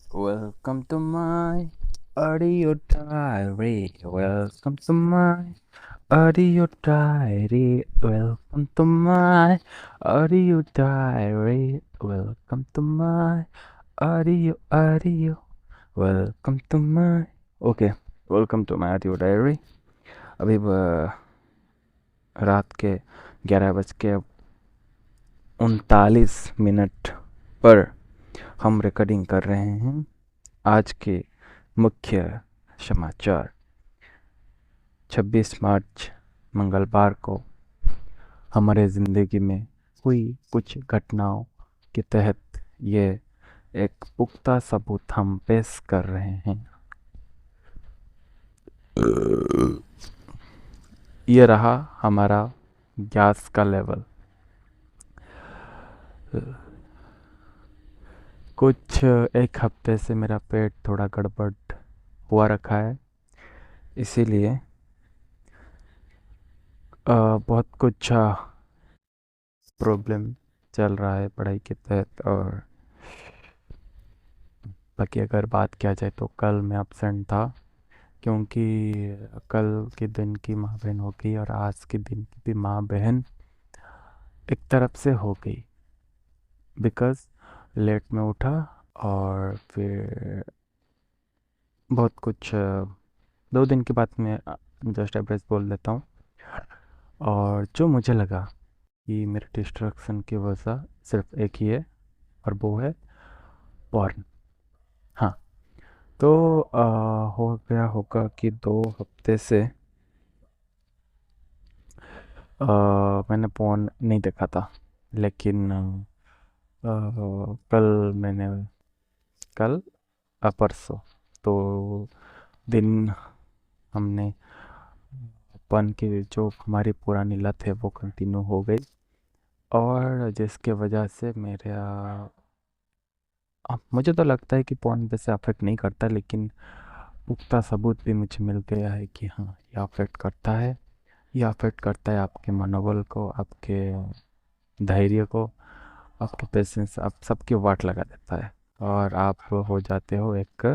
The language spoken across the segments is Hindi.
Welcome to my audio diary. Welcome to my audio diary. Welcome to my audio diary. Welcome to my audio. Welcome to my. Okay, welcome to my audio diary. अभी रात के 11:39 पर हम रिकॉर्डिंग कर रहे हैं आज के मुख्य समाचार। 26 मार्च मंगलवार को हमारे ज़िंदगी में हुई कुछ घटनाओं के तहत ये एक पुख्ता सबूत हम पेश कर रहे हैं। ये रहा हमारा गैस का लेवल। कुछ एक हफ्ते से मेरा पेट थोड़ा गड़बड़ हुआ रखा है, इसीलिए बहुत कुछ प्रॉब्लम चल रहा है पढ़ाई के तहत। और बाकी अगर बात किया जाए तो कल मैं एब्सेंट था, क्योंकि कल के दिन की माँ बहन हो गई और आज के दिन की भी माँ बहन एक तरफ से हो गई, बिकॉज़ लेट में उठा और फिर बहुत कुछ 2 दिन की बात में जस्ट एवरेज बोल देता हूँ। और जो मुझे लगा कि मेरे डिस्ट्रैक्शन की वजह सिर्फ एक ही है, और वो है पॉर्न। हाँ, तो हो गया होगा कि 2 हफ्ते से मैंने पॉर्न नहीं देखा था, लेकिन कल मैंने कल परसों तो दिन हमने पॉर्न की जो हमारी पुरानी लत है वो कंटिन्यू हो गई, और जिसके वजह से मेरा मुझे तो लगता है कि पॉर्न वैसे अफेक्ट नहीं करता, लेकिन पुख्ता सबूत भी मुझे मिल गया है कि हाँ, ये अफेक्ट करता है। ये अफेक्ट करता है आपके मनोबल को, आपके धैर्य को, आपके पेशेंस, आप सबकी वाट लगा देता है, और आप हो जाते हो एक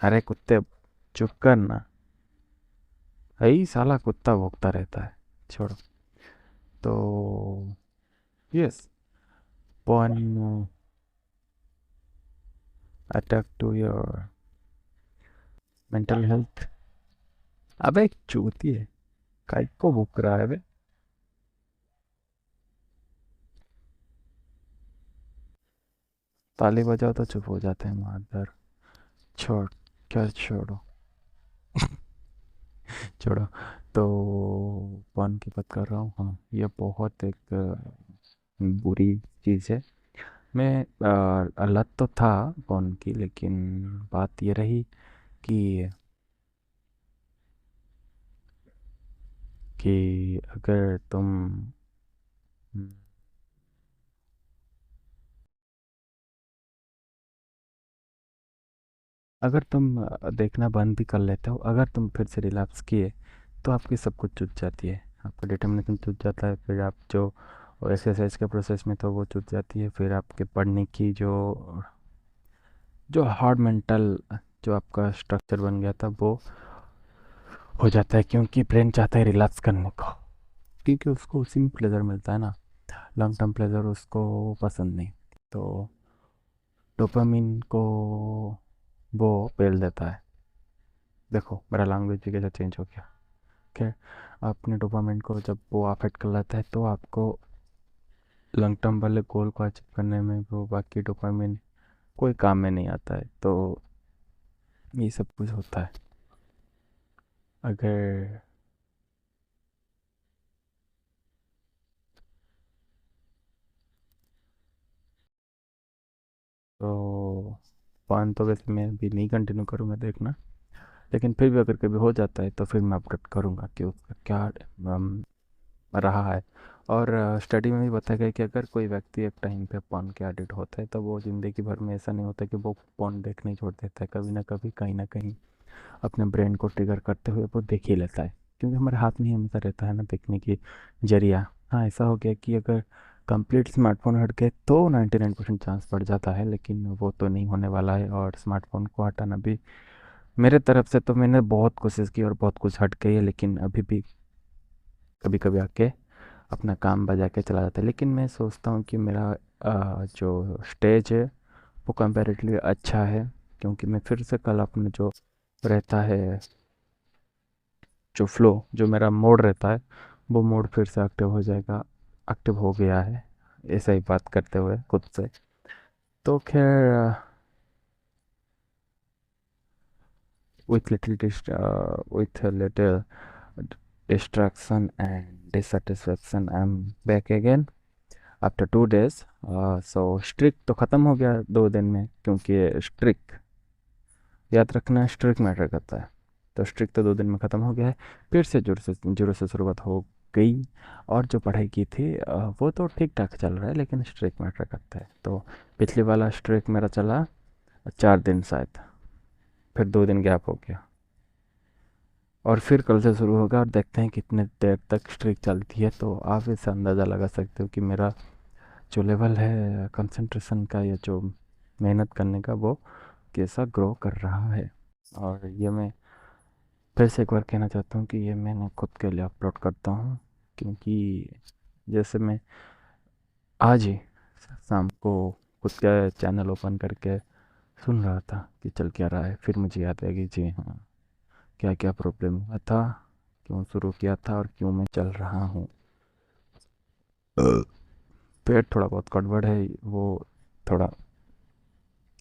अरे कुत्ते चुप करना, यही साला कुत्ता भौंकता रहता है, छोड़ो। तो yes, porn attack to your mental health. अबे एक चूती है, काय को भूक रहा है बे। ताली बजाओ तो चुप हो जाते हैं मादर। छोड़, क्या छोड़ो, छोड़ो। तो पॉर्न की बात कर रहा हूँ। हाँ, ये बहुत एक बुरी चीज़ है। मैं लत तो था पॉर्न की, लेकिन बात ये रही कि अगर तुम देखना बंद भी कर लेते हो, अगर तुम फिर से रिलैप्स किए तो आपकी सब कुछ छूट जाती है, आपका डिटर्मिनेशन छूट जाता है, फिर आप जो एक्सरसाइज के प्रोसेस में तो वो छूट जाती है, फिर आपके पढ़ने की जो जो हार्ड मेंटल जो आपका स्ट्रक्चर बन गया था वो हो जाता है, क्योंकि ब्रेन चाहता है रिलैक्स करने को, क्योंकि उसको उसी में प्लेजर मिलता है ना। लॉन्ग टर्म प्लेजर उसको पसंद नहीं, तो डोपामिन को वो पेल देता है। देखो मेरा लैंग्वेज भी कैसे चेंज हो गया। खैर, अपने डोपामिन को जब वो अफेक्ट कर लेता है तो आपको लॉन्ग टर्म वाले गोल को अचीव करने में वो बाकी डोपामिन कोई काम में नहीं आता है। तो ये सब कुछ होता है। अगर तो पान तो वैसे मैं भी नहीं कंटिन्यू करूँगा देखना, लेकिन फिर भी अगर कभी हो जाता है तो फिर मैं अपडेट करूँगा कि उसका क्या रहा है। और स्टडी में भी बताया गया है कि अगर कोई व्यक्ति एक टाइम पे पॉर्न के एडिक्ट होता है तो वो ज़िंदगी भर में ऐसा नहीं होता कि वो पॉर्न देखना ही छोड़ देता है। कभी ना कभी, कहीं ना कहीं अपने ब्रेन को ट्रिगर करते हुए वो देख ही लेता है, क्योंकि हमारे हाथ में ही हमेशा रहता है ना देखने की जरिया। हाँ, ऐसा हो गया कि अगर कंप्लीट स्मार्टफोन हट गए तो 99% चांस बढ़ जाता है, लेकिन वो तो नहीं होने वाला है। और स्मार्टफोन को हटाना भी मेरे तरफ से तो मैंने बहुत कोशिश की और बहुत कुछ हट गई है, लेकिन अभी भी कभी कभी आके अपना काम बजा के चला जाता है। लेकिन मैं सोचता हूँ कि मेरा जो स्टेज है वो कंपैरेटिवली अच्छा है, क्योंकि मैं फिर से कल अपने जो रहता है, जो फ्लो, जो मेरा मोड रहता है, वो मोड फिर से एक्टिव हो जाएगा, एक्टिव हो गया है, ऐसा ही बात करते हुए खुद से। तो खैर, with a little distraction and dissatisfaction, I'm back again after 2 days। So streak तो ख़त्म हो गया 2 दिन में, क्योंकि स्ट्रिक, याद रखना, स्ट्रिक मैटर करता है। तो स्ट्रिक तो 2 दिन में ख़त्म हो गया है। फिर से जीरो से शुरुआत हो गई। और जो पढ़ाई की थी वो तो ठीक ठाक चल रहा है, लेकिन स्ट्रिक मैटर करता है। तो पिछली वाला स्ट्रिक मेरा चला 4 दिन शायद, फिर 2 दिन गैप हो गया, और फिर कल से शुरू होगा, और देखते हैं कितने देर तक स्ट्रिक चलती है। तो आप इससे अंदाज़ा लगा सकते हो कि मेरा जो लेवल है कंसंट्रेशन का या जो मेहनत करने का, वो कैसा ग्रो कर रहा है। और ये मैं फिर से एक बार कहना चाहता हूँ कि ये मैंने खुद के लिए अपलोड करता हूँ, क्योंकि जैसे मैं आज ही शाम को खुद का चैनल ओपन करके सुन रहा था कि चल क्या रहा है, फिर मुझे याद आ गई, जी हाँ, क्या क्या प्रॉब्लम हुआ था, क्यों शुरू किया था, और क्यों मैं चल रहा हूँ। पेट थोड़ा बहुत गड़बड़ है, वो थोड़ा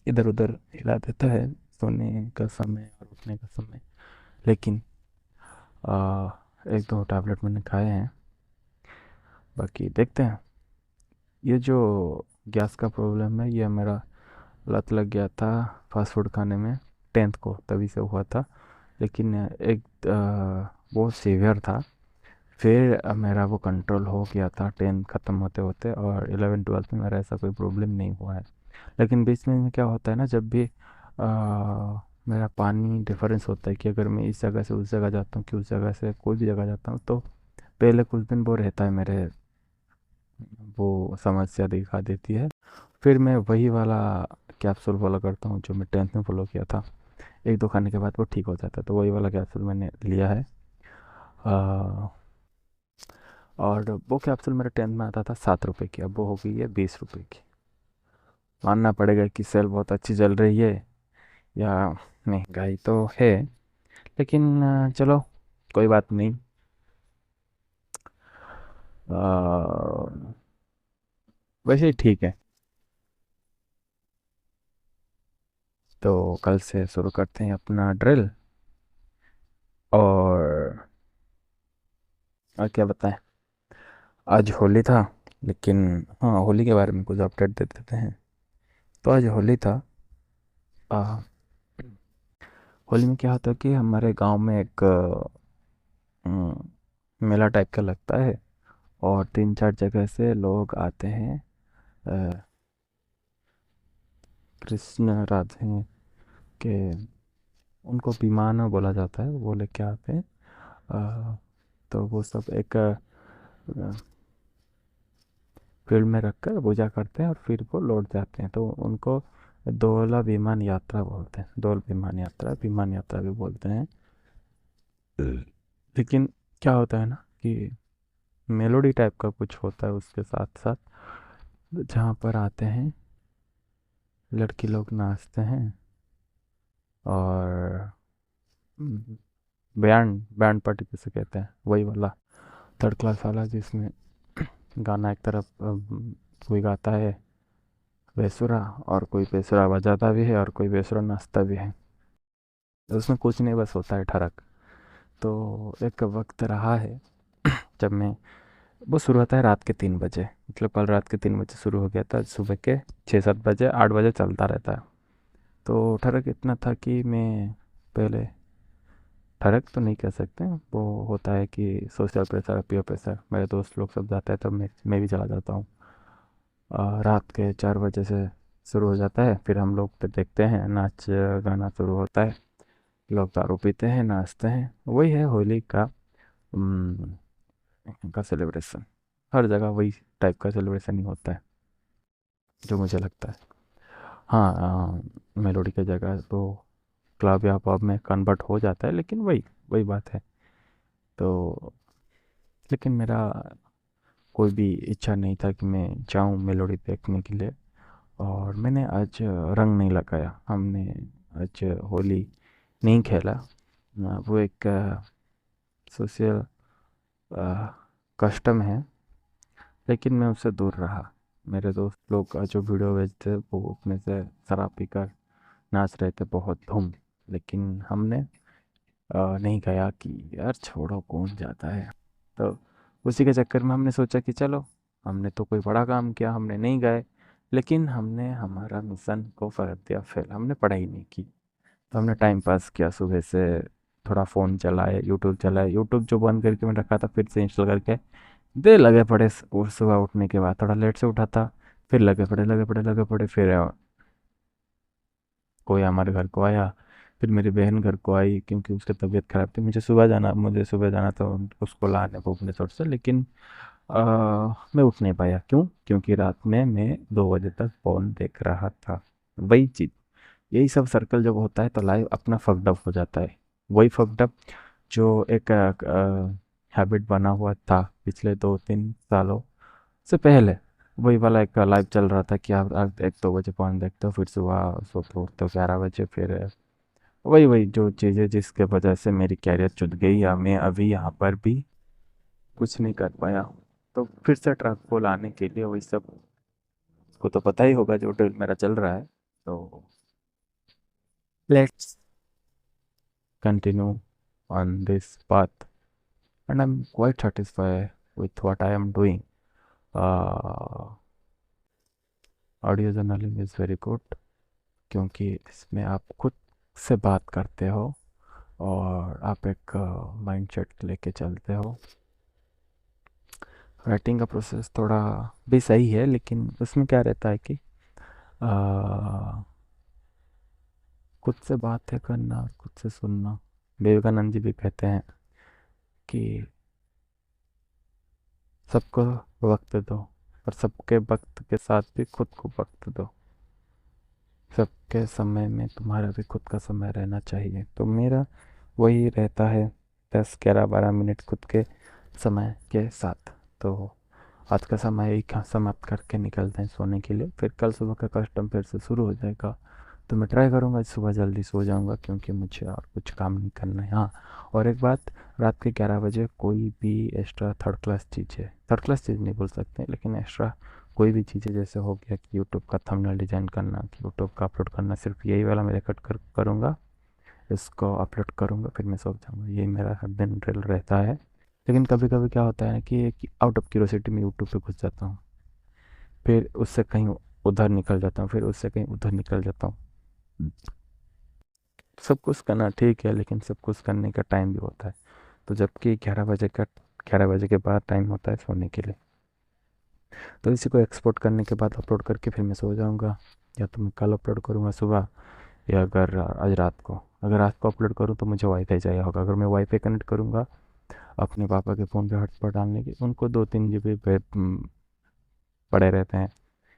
इधर उधर हिला देता है सोने का समय और उठने का समय। लेकिन एक दो टैबलेट मैंने खाए हैं, बाकी देखते हैं। ये जो गैस का प्रॉब्लम है, ये मेरा लत लग गया था फास्ट फूड खाने में, 10th को तभी से हुआ था। लेकिन एक वो सीवियर था। फिर मेरा वो कंट्रोल हो गया था 10 ख़त्म होते होते, और 11 12 में मेरा ऐसा कोई प्रॉब्लम नहीं हुआ है। लेकिन बीच में क्या होता है ना, जब भी मेरा पानी डिफरेंस होता है कि अगर मैं इस जगह से उस जगह जाता हूँ, कि उस जगह से कोई भी जगह जाता हूँ, तो पहले कुछ दिन वो रहता है मेरे, वो समस्या दिखा देती है। फिर मैं वही वाला कैप्सूल फॉलो करता हूँ जो मैं 10th में फॉलो किया था। एक दो खाने के बाद वो ठीक हो जाता है, तो वही वाला कैप्सूल मैंने लिया है। आ, और वो कैप्सूल मेरे 10th में आता था 7 रुपए की, अब वो हो गई है 20 रुपए की। मानना पड़ेगा कि सेल बहुत अच्छी चल रही है, या महंगाई तो है, लेकिन चलो, कोई बात नहीं। वैसे ही ठीक है। तो कल से शुरू करते हैं अपना ड्रिल। और क्या बताएं, आज होली था, लेकिन हाँ, होली के बारे में कुछ अपडेट दे देते हैं। तो आज होली था। आ, होली में क्या होता है कि हमारे गांव में एक मेला टाइप का लगता है, और 3 4 जगह से लोग आते हैं। अ, कृष्ण राधे के, उनको विमान बोला जाता है, वो लेके आते हैं। तो वो सब एक फील्ड में रखकर पूजा करते हैं, और फिर वो लौट जाते हैं। तो उनको दोला विमान यात्रा बोलते हैं, दोल विमान यात्रा भी बोलते हैं। लेकिन क्या होता है ना कि मेलोडी टाइप का कुछ होता है उसके साथ साथ, जहाँ पर आते हैं लड़की लोग नाचते हैं, और बैंड बैंड पार्टी जिसे कहते हैं, वही वाला थर्ड क्लास वाला, जिसमें गाना एक तरफ कोई गाता है बेसुरा, और कोई बेसुरा बजाता भी है, और कोई बेसुरा नाचता भी है। तो उसमें कुछ नहीं, बस होता है ठरक। तो एक वक्त रहा है जब मैं, वो शुरू होता है रात के 3 बजे, मतलब कल रात के 3 बजे शुरू हो गया था, सुबह के 6 7 बजे 8 बजे चलता रहता है। तो ठरक इतना था कि मैं पहले, ठरक तो नहीं कह सकते, वो होता है कि सोशल प्रेशर, पीयर प्रेशर, मेरे दोस्त लोग सब जाते हैं, तब मैं भी चला जाता हूँ। रात के 4 बजे से शुरू हो जाता है, फिर हम लोग फिर देखते हैं, नाच गाना शुरू होता है, लोग दारू पीते हैं, नाचते हैं। वही है होली का का सेलिब्रेशन। हर जगह वही टाइप का सेलिब्रेशन ही होता है जो मुझे लगता है। हाँ, मेलोडी की जगह तो क्लब या पब में कन्वर्ट हो जाता है, लेकिन वही वही बात है। तो लेकिन मेरा कोई भी इच्छा नहीं था कि मैं जाऊँ मेलोडी देखने के लिए। और मैंने आज रंग नहीं लगाया, हमने आज होली नहीं खेला। वो एक सोशल कस्टम है, लेकिन मैं उससे दूर रहा। मेरे दोस्त लोग जो वीडियो भेजते वो अपने से शराब पीकर नाच रहे थे बहुत धूम, लेकिन हमने नहीं गया कि यार छोड़ो कौन जाता है। तो उसी के चक्कर में हमने सोचा कि चलो, हमने तो कोई बड़ा काम किया, हमने नहीं गए, लेकिन हमने हमारा मिशन को कर दिया फेल, हमने पढ़ाई नहीं की। तो हमने टाइम पास किया सुबह से, थोड़ा फ़ोन चलाए, यूट्यूब चलाए, यूट्यूब जो बंद करके मैं रखा था फिर से इंस्टॉल करके दे लगे पड़े। और सुबह उठने के बाद थोड़ा लेट से उठा था, फिर लगे पड़े फिर कोई हमारे घर को आया, फिर मेरी बहन घर को आई क्योंकि उसकी तबीयत ख़राब थी। मुझे सुबह जाना था उसको लाने भुवनेश्वर से, लेकिन मैं उठ नहीं पाया। क्यों? क्योंकि रात में मैं 2 बजे तक फ़ोन देख रहा था। वही चीज़, यही सब सर्कल जब होता है तो लाइफ अपना फकडअप हो जाता है। वही फकडअप जो एक हैबिट बना हुआ था पिछले 2-3 सालों से पहले, वही वाला एक लाइफ चल रहा था कि आप 1-2 बजे फ़ोन देखते हो, फिर सुबह सोते उठते हो 11 बजे, फिर वही वही जो चीज़ें जिसके वजह से मेरी कैरियर चुद गई या मैं अभी यहाँ पर भी कुछ नहीं कर पाया हूँ। तो फिर से ट्रैक को लाने के लिए वही सब, को तो पता ही होगा जो ड्रिल मेरा चल रहा है। तो let's continue on this path, and I'm quite satisfied with what I am doing. uh, Audio journaling is very good क्योंकि इसमें आप खुद से बात करते हो और आप एक माइंडसेट लेके चलते हो। राइटिंग का प्रोसेस थोड़ा भी सही है, लेकिन उसमें क्या रहता है कि अ, खुद से बातें करना, खुद से सुनना। विवेकानंद जी भी कहते हैं कि सबको वक्त दो, और सबके वक्त के साथ भी खुद को वक्त दो। सबके समय में तुम्हारा भी खुद का समय रहना चाहिए। तो मेरा वही रहता है, 10, 11, 12 मिनट खुद के समय के साथ। तो आज का समय ही समाप्त करके निकलते हैं सोने के लिए, फिर कल सुबह का कस्टम फिर से शुरू हो जाएगा। तो मैं ट्राई करूँगा सुबह जल्दी सो जाऊँगा, क्योंकि मुझे और कुछ काम नहीं करना है। हाँ, और एक बात, रात के 11 बजे कोई भी एक्स्ट्रा थर्ड क्लास चीज़ है, थर्ड क्लास चीज़ नहीं बोल सकते, लेकिन एक्स्ट्रा कोई भी चीज़ें जैसे हो गया कि यूट्यूब का थंबनेल डिज़ाइन करना, कि यूट्यूब का अपलोड करना, सिर्फ यही वाला मैं रिकॉर्ड करूँगा, इसको अपलोड करूँगा, फिर मैं सो जाऊँगा। यही मेरा हर दिन ड्रिल रहता है। लेकिन कभी कभी क्या होता है कि आउट ऑफ क्यूरोसिटी में यूट्यूब पे घुस जाता हूँ, फिर उससे कहीं उधर निकल जाता हूँ, फिर उससे कहीं उधर निकल जाता हूँ। सब कुछ करना ठीक है, लेकिन सब कुछ करने का टाइम भी होता है। तो जबकि 11 बजे के बाद टाइम होता है सोने के लिए, तो इसी को एक्सपोर्ट करने के बाद अपलोड करके फिर मैं सो जाऊँगा। या तो मैं कल अपलोड करूँगा सुबह, या अगर आज रात को, अगर रात को अपलोड करूँ तो मुझे वाईफाई चाहिए होगा। अगर मैं वाईफाई कनेक्ट करूँगा अपने पापा के फ़ोन पे हॉटस्पॉट डालने की, उनको 2-3 GB पे पड़े रहते हैं,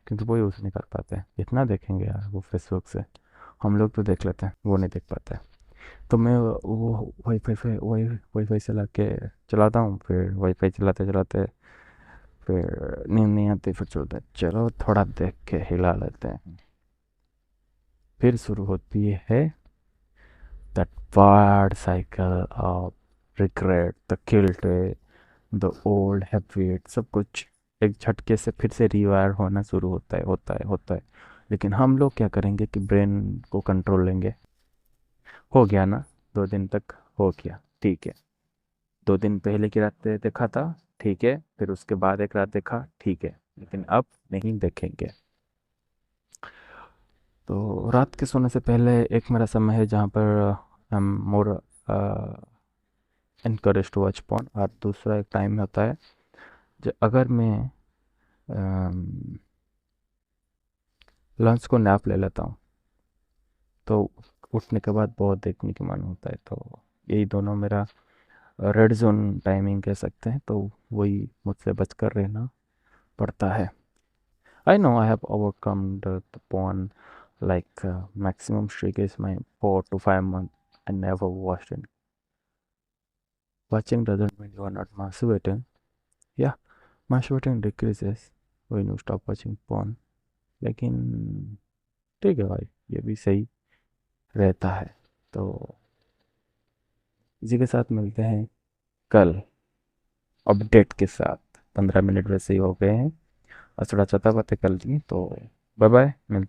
क्योंकि वो यूज़ नहीं कर पाते हैं। इतना देखेंगे यार वो फेसबुक से, हम लोग तो देख लेते हैं, वो नहीं देख पाते हैं। तो मैं वो वाईफाई से ला के चलाता हूँ, फिर वाईफाई चलाते चलाते फिर नींद नहीं आती, फिर चलते हैं, चलो थोड़ा देख के हिला लेते हैं। फिर शुरू होती है that bad cycle of regret, the guilt, the old habit. सब कुछ एक झटके से फिर से रिवायर होना शुरू होता है। लेकिन हम लोग क्या करेंगे कि ब्रेन को कंट्रोल लेंगे। हो गया ना, 2 दिन तक हो गया, ठीक है। 2 दिन पहले की रात देखा था, ठीक है, फिर उसके बाद एक रात देखा, ठीक है, लेकिन अब नहीं देखेंगे। तो रात के सोने से पहले एक मेरा समय है जहाँ पर हम मोर इनकरेज टू वॉच पॉन, और दूसरा एक टाइम होता है जो अगर मैं लंच को नैप ले लेता हूँ तो उठने के बाद बहुत देखने की मन होता है। तो यही दोनों मेरा रेड जोन टाइमिंग कह सकते हैं, तो वही मुझसे बचकर रहना पड़ता है। I know I have overcome the porn, like maximum streak is my 4 to 5 months. I never watched it. Watching doesn't mean you are not masturbating. Yeah, masturbating decreases when you stop watching porn. लेकिन ठीक है भाई, ये भी सही रहता है। तो इसी के साथ मिलते हैं कल अपडेट के साथ। 15 मिनट वैसे ही हो गए हैं और थोड़ा चता बातें कर ली, तो बाय बाय, मिलते हैं।